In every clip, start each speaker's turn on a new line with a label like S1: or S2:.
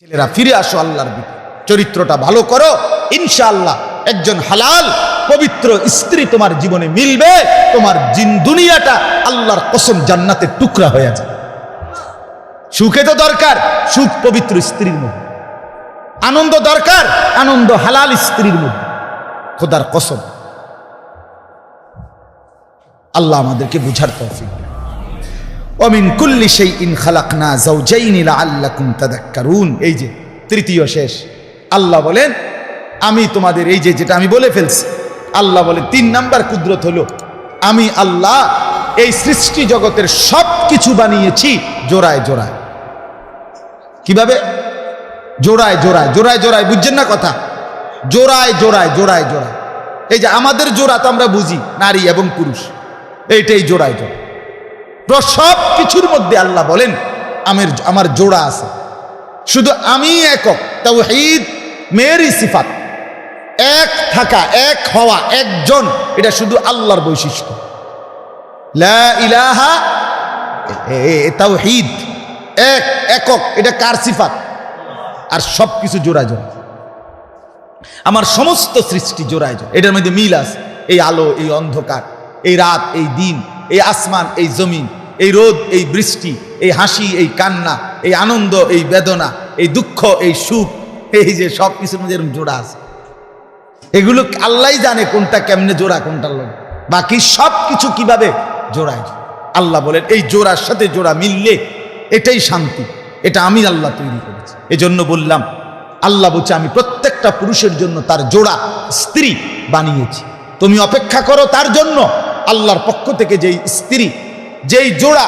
S1: ছেলেরা ফিরে আসো আল্লাহর দিকে, চরিত্রটা ভালো করো, ইনশাআল্লাহ একজন হালাল পবিত্র স্ত্রী তোমার জীবনে মিলবে, তোমার দুনিয়াটা আল্লাহর কসম জান্নাতের টুকরা হয়ে যাবে। সুখে তো দরকার সুখ পবিত্র স্ত্রীর মধ্যে, আনন্দ দরকার আনন্দ হালাল স্ত্রীর মধ্যে, খোদার কসম। আল্লাহ আমাদেরকে বুঝার তৌফিক দেন। ওমিন কুল্লি শাইইন খালাকনা যাওজাইনি লাআল্লাকুম তাযাক্কারুন। এই যে তৃতীয় শেষ, আল্লাহ বলেন আমি তোমাদের এই যে যেটা আমি বলে ফেলছি, আল্লাহ বলে 3 নাম্বার কুদরত হলো আমি আল্লাহ এই সৃষ্টি জগতের সব কিছু বানিয়েছি জোড়ায় জোড়ায়। কিভাবে? জোড়ায় জোড়ায় জোড়ায় জোড়ায়, বুঝছেন না কথা? জোড়ায় জোড়ায় জোড়ায় জোড়ায়। এই যে আমাদের জোড়া তো আমরা বুঝি নারী এবং পুরুষ, এইটাই জোড়ায় জোড়ায়। সব কিছুর মধ্যে আল্লাহ বলেন আমার জোড়া আছে। শুধু আমি একক, তাওহীদ মেরি সিফাত, এক থাকা, এক হওয়া, একজন, এটা শুধু আল্লাহর বৈশিষ্ট্য। লা ইলাহা তাওহীদ, এক একক, এটা কার সিফাত? আর সব কিছু জোড়ায় জোড়া। আমার সমস্ত সৃষ্টি জোড়ায় জোড়া, এটার মধ্যে মিল আছে। এই আলো, এই অন্ধকার, এই রাত, এই দিন, এই আসমান, এই জমিন, এই রোদ, এই বৃষ্টি, এই হাসি, এই কান্না, এই আনন্দ, এই বেদনা, এই দুঃখ, এই সুখ, এই যে সব কিছুর মধ্যে এরকম জোড়া আছে। এগুলো আল্লাহই জানে কোনটা কেমনে জোড়া, কোনটার লোক। বাকি সব কিছু কিভাবে জোড়ায়। আল্লাহ বলেন এই জোড়ার সাথে জোড়া মিললে এটাই শান্তি, এটা আমি আল্লাহ তৈরি করেছি। এজন্য বললাম আল্লাহ বলছে আমি প্রত্যেকটা পুরুষের জন্য তার জোড়া স্ত্রী বানিয়েছি। তুমি অপেক্ষা করো তার জন্য আল্লাহর পক্ষ থেকে যেই স্ত্রী, যেই জোড়া,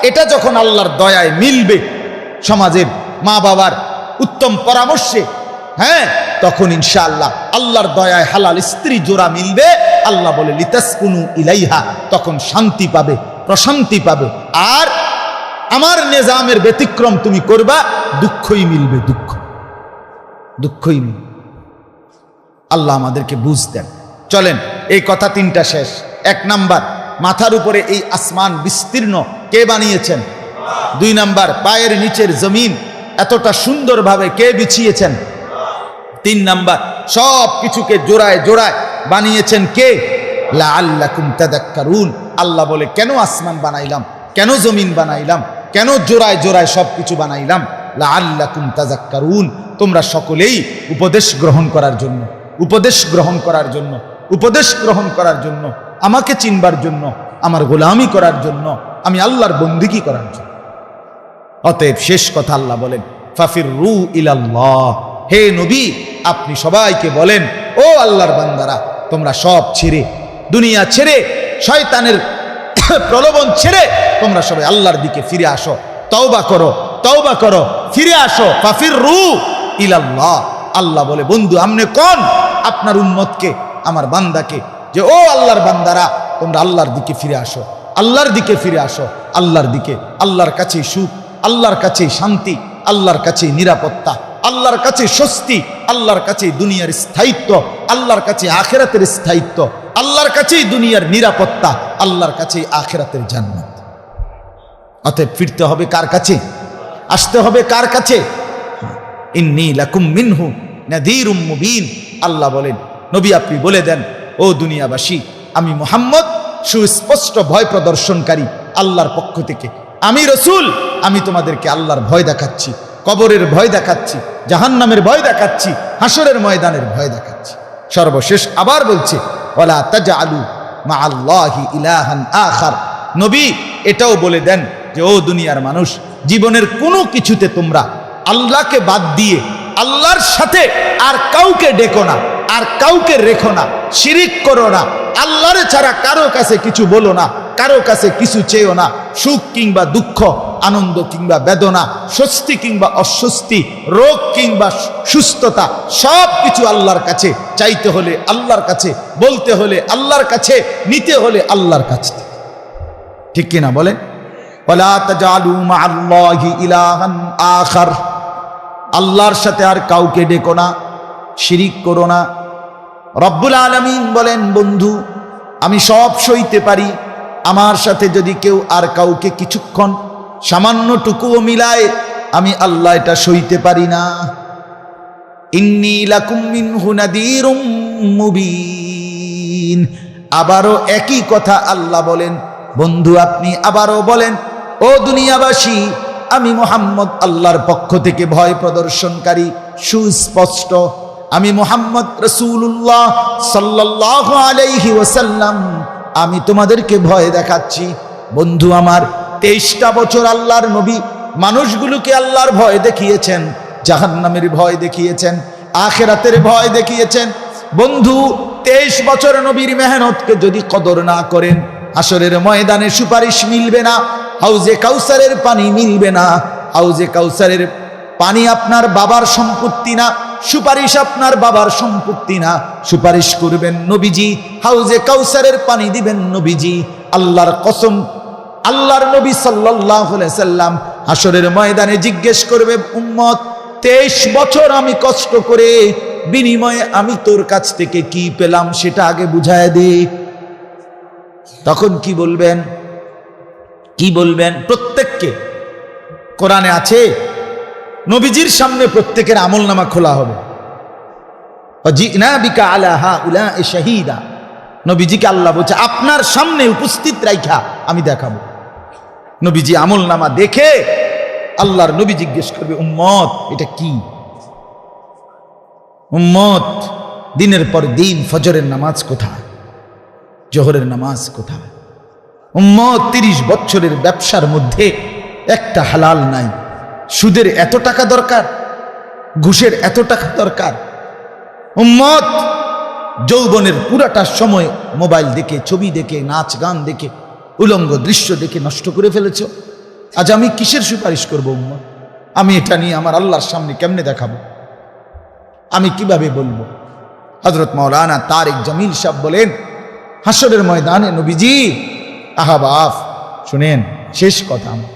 S1: এটা যখন আল্লাহর দয়ায় মিলবে, সমাজের মা বাবার উত্তম পরামর্শে, হ্যাঁ, তখন ইনশাআল্লাহ আল্লাহর দয়ায় হালাল স্ত্রী জোড়া মিলবে। আল্লাহ বলে লিতাসকুনু ইলাইহা, তখন শান্তি পাবে, প্রশান্তি পাবে। আর আমার নিজামের ব্যতিক্রম তুমি করবা, দুঃখই মিলবে, দুঃখই মিলবে। আল্লাহ আমাদেরকে বুঝ দেন। চলেন এই কথা 3টা শেষ। 1 নাম্বার, মাথার উপরে এই আসমান বিস্তীর্ণ কে বানিয়েছেন? 2 নাম্বার, পায়ের নিচের জমিন এতটা সুন্দরভাবে কে বিছিয়েছেন? 3 নাম্বার, সব কিছুকে জোড়ায় জোড়ায় বানিয়েছেন কে? লাআল্লাকুম তাযাক্কারুন। আল্লাহ বলে কেন আসমান বানাইলাম, কেন জমিন বানাইলাম, কেন জোড়ায় জোড়ায় সব কিছু বানাইলাম? লাআল্লাকুম তাযাক্কারুন, তোমরা সকলেই উপদেশ গ্রহণ করার জন্য, উপদেশ গ্রহণ করার জন্য, উপদেশ গ্রহণ করার জন্য, আমাকে চিনবার জন্য, আমার গোলামি করার জন্য, আমি আল্লাহর বন্দেগী করার জন্য। অতএব শেষ কথা আল্লাহ বলেন ফাফিরু ইলাল্লাহ। হে নবী, আপনি সবাইকে বলেন ও আল্লাহর বান্দারা, তোমরা সব ছেড়ে, দুনিয়া ছেড়ে, শয়তানের প্রলোভন ছেড়ে তোমরা সবাই আল্লাহর দিকে ফিরে আসো, তওবা করো, তওবা করো, ফিরে আসো। ফাফিরু ইলাল্লাহ। আল্লাহ বলে বন্ধু আমনে কোন আপনার উম্মতকে, আমার বান্দাকে, যে ও আল্লাহর বান্দারা তোমরা আল্লাহর দিকে ফিরে আসো, আল্লাহর দিকে ফিরে আসো, আল্লাহর দিকে। আল্লাহর কাছেই সুখ, আল্লাহর কাছেই শান্তি, আল্লাহর কাছেই নিরাপত্তা, আল্লাহর কাছে স্বস্তি, আল্লাহর কাছেই দুনিয়ার স্থায়িত্ব, আল্লাহর কাছে আখিরাতের স্থায়িত্ব, আল্লাহর কাছেই দুনিয়ার নিরাপত্তা, আল্লাহর কাছেই আখিরাতের জান্নাত। অতএব ফিরতে হবে কার কাছে? আসতে হবে কার কাছে? ইন্নী লাকুম মিনহু নাযীরুম মুবিন। আল্লাহ বলেন নবী আপনি বলে দেন ও দুনিয়াবাসী, আমি মুহাম্মদ সুস্পষ্ট ভয় প্রদর্শনকারী আল্লাহর পক্ষ থেকে, আমি রাসূল, আমি তোমাদেরকে আল্লাহর ভয় দেখাচ্ছি, কবরের ভয় দেখাচ্ছি, জাহান্নামের ভয় দেখাচ্ছি, হাসরের ময়দানের ভয় দেখাচ্ছি। সর্বশেষ আবার বলছে ওয়ালা তাজআলু মাআল্লাহি ইলাহান আখার। নবী এটাও বলে দেন যে ও দুনিয়ার মানুষ, জীবনের কোনো কিছুতে তোমরা আল্লাহকে বাদ দিয়ে আল্লাহর সাথে আর কাউকে ডেকো না, আর কাউকে রেখো না, শিরিক করো না, আল্লাহর ছাড়া কারো কাছে কিছু বলো না, কারো কাছে কিছু চেয়েও না। সুখ কিংবা দুঃখ, আনন্দ কিংবা বেদনা, স্বস্তি কিংবা অস্বস্তি, রোগ কিংবা সুস্থতা, সব কিছু আল্লাহর কাছে। চাইতে হলে আল্লাহর কাছে, বলতে হলে আল্লাহর কাছে, নিতে হলে আল্লাহর কাছে। ঠিক কিনা বলেন? ওয়ালা তাজআলু মাআল্লাহি ইলাহান আখার। আল্লাহর সাথে আর কাউকে ডেকো না, শিরিক করো না। রব্বুল আলামিন বলেন বন্ধু আমি সব সইতে পারি, আমার সাথে যদি কেউ আর কাউকে কিছুক্ষণ সামান্যটুকুও মিলায় আমি আল্লাহ এটা সইতে পারি না। ইন্নী লাকুম মিনহু নাযীরুম মুবিন। আবারও একই কথা আল্লাহ বলেন। বন্ধু আপনি আবারও বলেন, ও দুনিয়াবাসী, আমি মুহাম্মদ আল্লাহর পক্ষ থেকে ভয় প্রদর্শনকারী, সুস্পষ্ট। আমি মুহাম্মদ রাসূলুল্লাহ সাল্লাল্লাহু আলাইহি ওয়াসাল্লাম, আমি তোমাদেরকে ভয় দেখাচ্ছি। বন্ধু আমার, 23টা বছর আল্লাহর নবী মানুষগুলোকে আল্লাহর ভয় দেখিয়েছেন, জাহান্নামের ভয় দেখিয়েছেন, আখিরাতের ভয় দেখিয়েছেন। বন্ধু, 23 বছর নবীর মেহনতকে যদি কদর না করেন, হাসরের ময়দানে সুপারিশ মিলবে না, হাউজে কাউসারের পানি মিলবে না। হাউজে কাউসারের পানি আপনার বাবার সম্পত্তি না, সুপারিশ আপনার বাবার সম্পত্তি না। সুপারিশ করবেন নবীজি, হাউজে কাউসারের পানি দিবেন নবীজি। আল্লাহর কসম, আল্লাহর নবী সাল্লাল্লাহু আলাইহি সাল্লাম হাসরের ময়দানে জিজ্ঞেস করবে, উম্মত 23 বছর আমি কষ্ট করে বিনিময়ে আমি তোর কাছ থেকে কি পেলাম সেটা আগে বুঝায় দে। তখন কি বলবেন? কি বলবেন? প্রত্যেককে, কোরআনে আছে, নবীজির সামনে প্রত্যেকের আমলনামা খোলা হবে। ওয়াজিনা বিকা আলা হাউলা'i শাহীদা। নবীজিকে আল্লাহ বলছে আপনার সামনে উপস্থিত রাইখা আমি দেখাবো। নবীজি আমলনামা দেখে আল্লাহর নবী জিজ্ঞেস করবে, উম্মত এটা কি? উম্মত দিনের পর দিন ফজরের নামাজ কোথায়? জোহরের নামাজ কোথায়? উম্মত 30 বছরের ব্যবসার মধ্যে একটা হালাল নাই। সুদের এত টাকা দরকার, ঘুষের এত টাকা দরকার। উম্মত যৌবনের পুরাটা সময় মোবাইল দেখে, ছবি দেখে, নাচ গান দেখে, উলঙ্গ দৃশ্য দেখে নষ্ট করে ফেলেছ। আজ আমি কিসের সুপারিশ করব উম্মত? আমি এটা নিয়ে আমার আল্লাহর সামনে কেমনে দেখাবো? আমি কিভাবে বলবো? হযরত মাওলানা তারেক জামিল সাহেব বলেন, হাসরের ময়দানে নবীজি, আহাবাফ শুনেন, শেষ কথা আমার,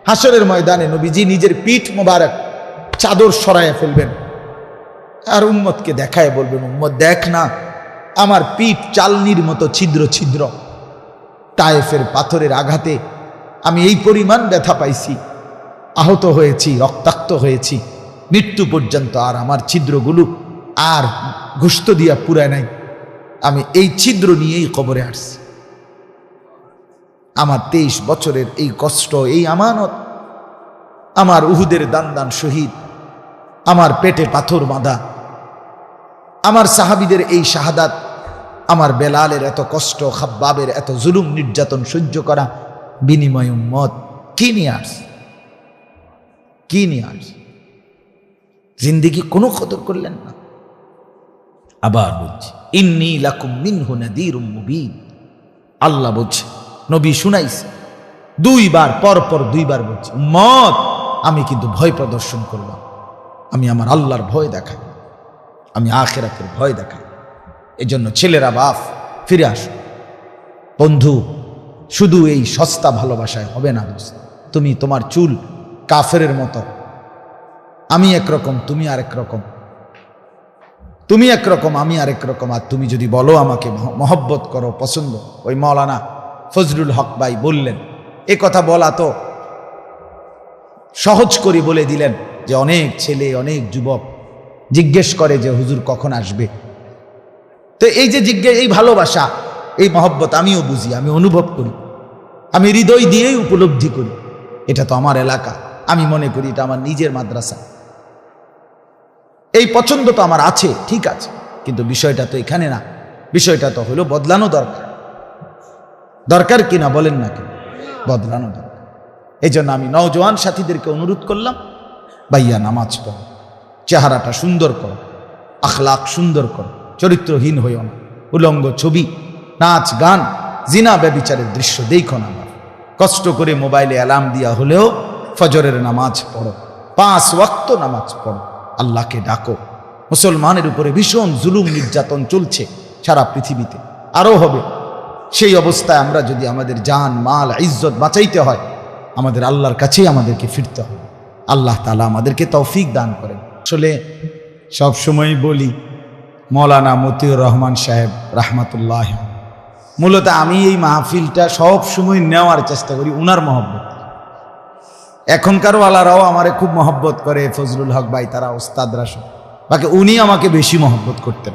S1: হাসরের ময়দানে নবীজি নিজের পিঠ মোবারক চাদর সরাইয়া ফেলবেন আর উম্মতকে দেখায় বলবেন, উম্মত দেখ না, আমার পিঠ চালনির মতো ছিদ্র ছিদ্র। তায়েফের পাথরের আঘাতে আমি এই পরিমাণ ব্যথা পাইছি, আহত হয়েছি, রক্তাক্ত হয়েছি, মৃত্যু পর্যন্ত আর আমার ছিদ্রগুলো আর গোশত দিয়া পুরায় নাই। আমি এই ছিদ্র নিয়েই কবরে আসছি। আমার 23 বছরের এই কষ্ট, এই আমানত, আমার উহুদের দান শহীদ, আমার পেটে পাথর বাঁধা, আমার সাহাবীদের এই শাহাদাত, আমার বেলালের এত কষ্ট, খাব্বাবের এত জুলুম নির্যাতন সহ্য করা, বিনিময় উম্মত কি নিয়ে আসছে? কি নিয়ে আসছে? জিন্দেগি কোনো কদর করলেন না। আবার বলছি, ইন্নী লাকুম মিনহু নাযীরুম মুবিন। আল্লাহ বলছে, নবী শুনাইছে, 2 বার, পরপর 2 বার বলছে, উম্মত আমি কিন্তু ভয় প্রদর্শন করলাম। আমি আমার আল্লাহর ভয় দেখাই, আমি আখিরাতের ভয় দেখাই। এজন্য ছেলেরা, বাপ, ফিরে আসো। বন্ধু, শুধু এই সস্তা ভালোবাসায় হবে না দোস্ত। তুমি তোমার চুল কাফেরের মতো, আমি একরকম, তুমি আরেক রকম, তুমি একরকম, আমি আরেক রকম। আর তুমি যদি বলো আমাকে মহব্বত করো, পছন্দ, ওই মাওলানা ফজলুল হক ভাই বললেন, এ কথা বলা তো সহজ করে বলে দিলেন যে অনেক ছেলে, অনেক যুবক জিজ্ঞেস করে যে হুজুর কখন আসবে। তো এই যে জিজ্ঞেস, এই ভালোবাসা, এই মহব্বত আমিও বুঝি, আমি অনুভব করি, আমি হৃদয় দিয়েই উপলব্ধি করি। এটা তো আমার এলাকা, আমি মনে করি এটা আমার নিজের মাদ্রাসা। এই পছন্দ তো আমার আছে, ঠিক আছে, কিন্তু বিষয়টা তো এখানে না। বিষয়টা তো হলো বদলানো দরকার। দরকার কিনা বলেন না কেন? বদলানো দরকার। এই জন্য আমি নওজোয়ান সাথীদেরকে অনুরোধ করলাম, ভাইয়া নামাজ পড়ো, চেহারাটা সুন্দর করো, আখলাক সুন্দর করো, চরিত্রহীন হইও না। উলঙ্গ ছবি, নাচ গান, জিনা ব্যভিচারের দৃশ্য দেখো না। কষ্ট করে মোবাইলে অ্যালার্ম দিয়া হলেও ফজরের নামাজ পড়ো, 5 ওয়াক্ত নামাজ পড়ো, আল্লাহকে ডাকো। মুসলমানের উপরে ভীষণ জুলুম নির্যাতন চলছে সারা পৃথিবীতে, আরও হবে। সেই অবস্থায় আমরা যদি আমাদের জান, মাল, ইজ্জত বাঁচাইতে হয়, আমাদের আল্লাহর কাছেই আমাদেরকে ফিরতে হবে। আল্লাহ তাআলা আমাদেরকে তৌফিক দান করেন। আসলে সবসময় বলি, মৌলানা মতিউর রহমান সাহেব রাহমাতুল্লাহ, মূলত আমি এই মাহফিলটা সব সময় নেওয়ার চেষ্টা করি উনার মহব্বত। এখনকার ওয়ালারাও আমারে খুব মহব্বত করে, ফজলুল হক ভাই, তারা ওস্তাদরা সব, বাকি উনি আমাকে বেশি মহব্বত করতেন।